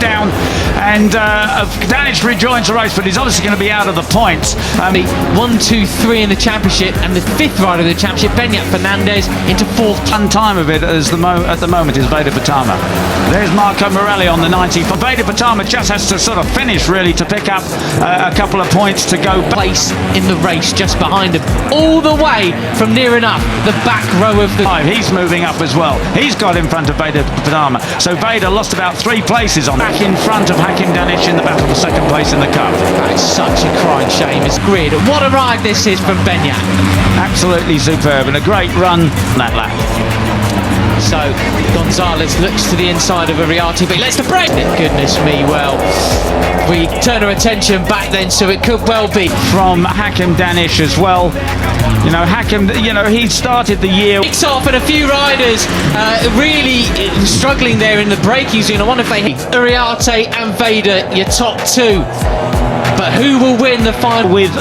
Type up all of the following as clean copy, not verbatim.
down, and Danish rejoins the race, but he's obviously going to be out of the points. 1, 2, 3 in the championship, and the fifth rider of the championship, Benyat Fernandez, into fourth. One time of it at the moment is Veda Pratama. There's Marco Morelli on the 90. But Veda Pratama just has to sort of finish really to pick up a couple of points to go. Place in the race just behind him, all the way from near enough the back row of the. He's moving up as well. He's got in front of Veda Pratama. So Veda lost about 3 places on back in front of Hakim Danish in the battle for second place in the cup. That is such a crying shame. It's grid. What a ride this is from Benyat. Absolutely superb and a great run that lap. So Gonzalez looks to the inside of Ariati, but he lets the brake. Goodness me, well, we turn our attention back then, so it could well be from Hakim Danish as well. You know, Hakim, he started the year. Kicks off, and a few riders really struggling there in the braking zone. I wonder if they hit Ariati and Veda, your top 2. But who will win the final? With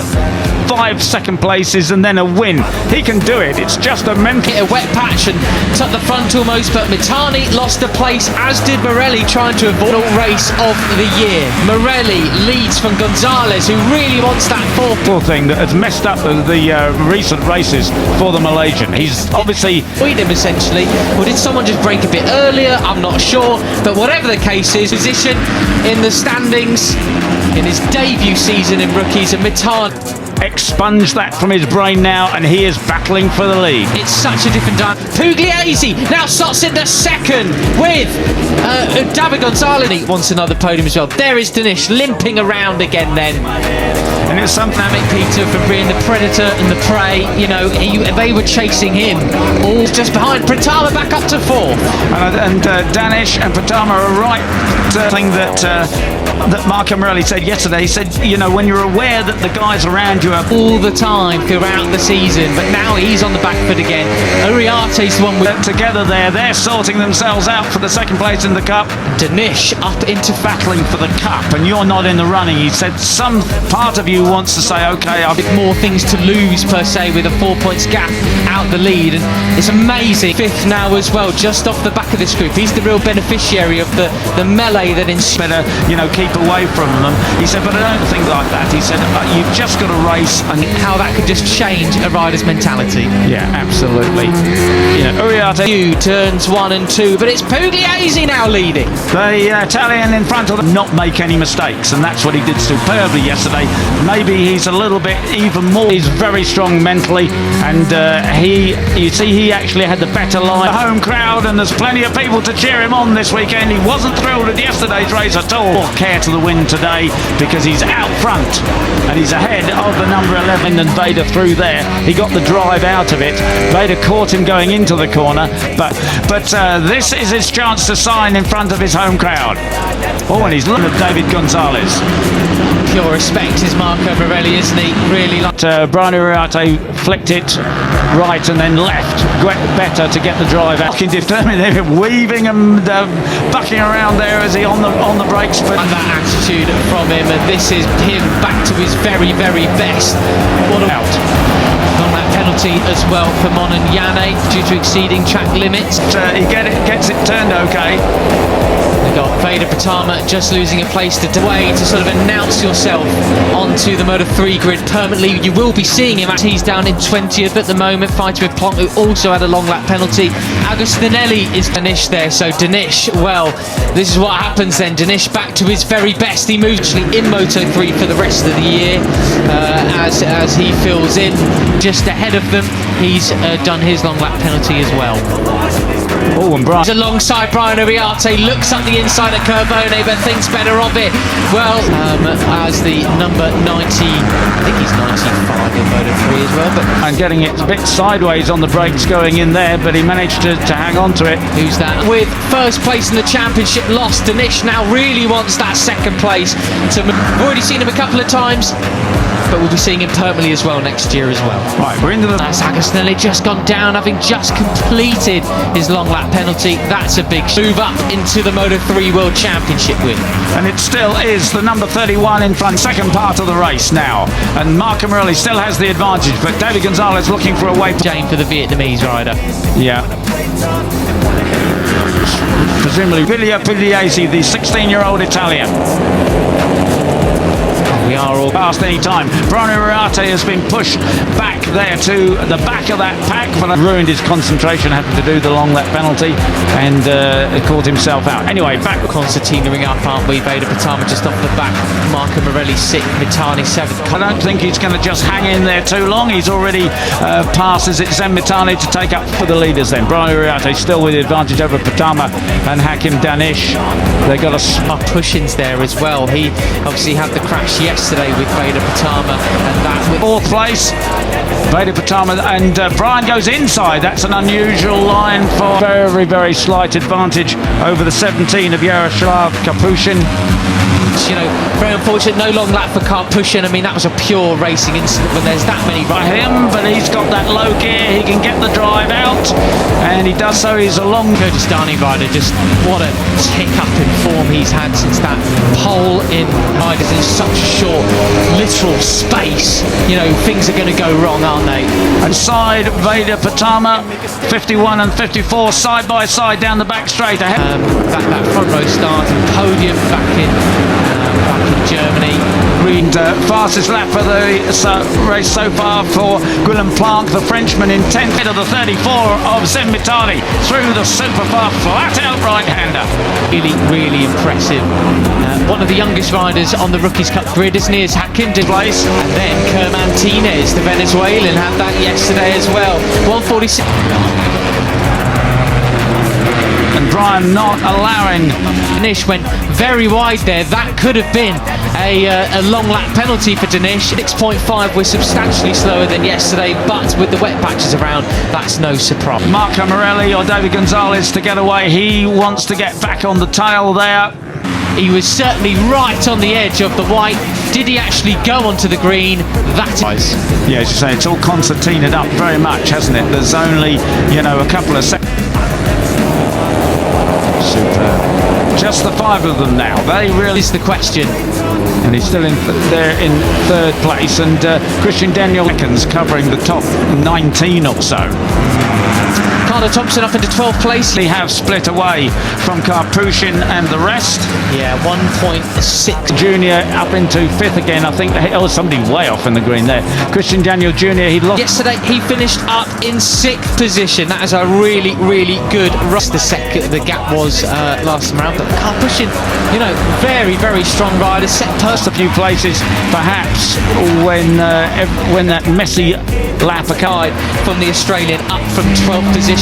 5 second places and then a win. He can do it. It's just a mental. Hit a wet patch and tucked the front almost, but Mitani lost a place, as did Morelli, trying to avoid the race of the year. Morelli leads from Gonzalez, who really wants that fourth thing that has messed up the recent races for the Malaysian. He's obviously avoided him essentially. Or did someone just break a bit earlier? I'm not sure. But whatever the case is, position in the standings in his debut season in rookies, and Mitani expunged that from his brain now, and he is battling for the lead. It's such a different time. Pugliese now slots in the second with David Gonzalez. He wants another podium as well. There is Danish limping around again then. And it's something Peter for being the predator and the prey. You know, they were chasing him. All just behind. Pratama back up to 4th. And Danish and Pratama are right. Thing that Marco Morelli said yesterday. He said, when you're aware that the guys around you are all the time throughout the season, but now he's on the back foot again. Ariati's the one with together there. They're sorting themselves out for the second place in the cup. Danish up into battling for the cup, and you're not in the running. He said some part of you wants to say, okay, I've more things to lose per se, with a 4 points gap out the lead, and it's amazing. 5th now as well, just off the back of this group. He's the real beneficiary of the melee that better, keep away from them. He said, but I don't think like that. He said, you've just got to race, and how that could just change a rider's mentality. Yeah, absolutely. Uriarte turns 1 and 2, but it's Pugliese now leading. The Italian in front of them not make any mistakes, and that's what he did superbly yesterday. Maybe he's a little bit even more. He's very strong mentally, and he actually had the better line. The home crowd, and there's plenty of people to cheer him on this weekend. He wasn't thrilled at yesterday's race at all. Care to the win today because he's out front and he's ahead of the number 11, and Veda through there. He got the drive out of it. Veda caught him going into the corner, but this is his chance to sign in front of his home crowd. Oh, and he's looking at David Gonzalez. Pure respect is Marco Morelli, isn't he? Really like Brian Uriarte flicked it right and then left better to get the drive out. Determined, they're weaving and bucking around there as he on the brakes. But that attitude from him, and this is him back to his very, very best. What a out. On that penalty as well for Mon and Yane due to exceeding track limits. He gets it turned okay. We've got Veda Pratama just losing a place way to sort of announce yourself onto the Moto3 grid permanently. You will be seeing him. He's down in 20th at the moment, fighting with Plonk, who also had a long lap penalty. Agostinelli is Danish there, so Danish, well, this is what happens then. Danish back to his very best. He moves in Moto3 for the rest of the year as he fills in just ahead of them. He's done his long lap penalty as well. Oh, and Brian. He's alongside Brian Uriarte, looks up the inside of Carbone, but thinks better of it. Well, as the number 90, I think he's 95 in Moto3 as well. But and getting it a bit sideways on the brakes going in there, but he managed to hang on to it. Who's that? With first place in the championship lost, Danish now really wants that second place. We've already seen him a couple of times, but we'll be seeing him permanently as well next year as well. Right, we're into the... That's Agostinelli just gone down, having just completed his long lap penalty. That's a big move up into the Moto3 World Championship win. And it still is the number 31 in front, second part of the race now. And Marco Morelli still has the advantage, but David Gonzalez looking for a way... Jane for the Vietnamese rider. Yeah. presumably Villa Pugliese, the 16-year-old Italian. We are all Past any time. Bruno Riarte has been pushed back there to the back of that pack, but ruined his concentration, having to do the long lap penalty, and caught himself out. Anyway, back. concertinaing up, aren't we? Veda Pratama just off the back. Marco Morelli 6th, Mitani 7th. I don't think he's going to just hang in there too long. He's already passes it. Zen Mitani to take up for the leaders then. Bruno Riarte still with the advantage over Pratama and Hakim Danish. They got a push-ins there as well. He obviously had the crash yesterday with Veda Pratama, and that with fourth place. Veda Pratama, and Brian goes inside. That's an unusual line for very, very slight advantage over the 17 of Yaroslav Kapushin. you know, very unfortunate. No long lap for Karpushin. I mean, that was a pure racing incident when there's that many by him, but he's got that low gear. He can get the drive out, and he does so. He's a long Kurdistani rider. Just what a tick up in form he's had since that pole in riders in such a short literal space. You know, things are going to go wrong, aren't they? And side Veda Pratama, 51 and 54 side by side down the back straight ahead. That front row start and podium back in Germany. Fastest lap for the race so far for Guillaume Planck, the Frenchman, in 10th of the 34 of Zen Mitani through the super fast flat out right-hander. Really, really impressive. One of the youngest riders on the Rookies Cup grid, isn't he? Is Hakim place. And then Kermantines, the Venezuelan, had that yesterday as well. 146. And Brian not allowing. Danish went very wide there. That could have been a long lap penalty for Danish. 6.5 was substantially slower than yesterday, but with the wet patches around, that's no surprise. Marco Morelli or David Gonzalez to get away. He wants to get back on the tail there. He was certainly right on the edge of the white. Did he actually go onto the green? That is. Yeah, as you say, it's all concertinaed up very much, hasn't it? There's only, you know, a couple of seconds. Superb. Just the five of them now. They really is the question. And he's still there in third place, and Christian Daniel seconds covering the top 19 or so. Carter Thompson up into 12th place. They have split away from Karpushin and the rest. Yeah, 1.6. Junior up into 5th again. I think somebody way off in the green there. Christian Daniel Jr. He lost. Yesterday he finished up in 6th position. That is a really, really good rush. The gap was last time around. But Karpushin, you know, very, very strong rider. Set first a few places, perhaps, when that messy lap occurred from the Australian up from 12th position.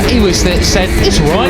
He was there, said it's all right.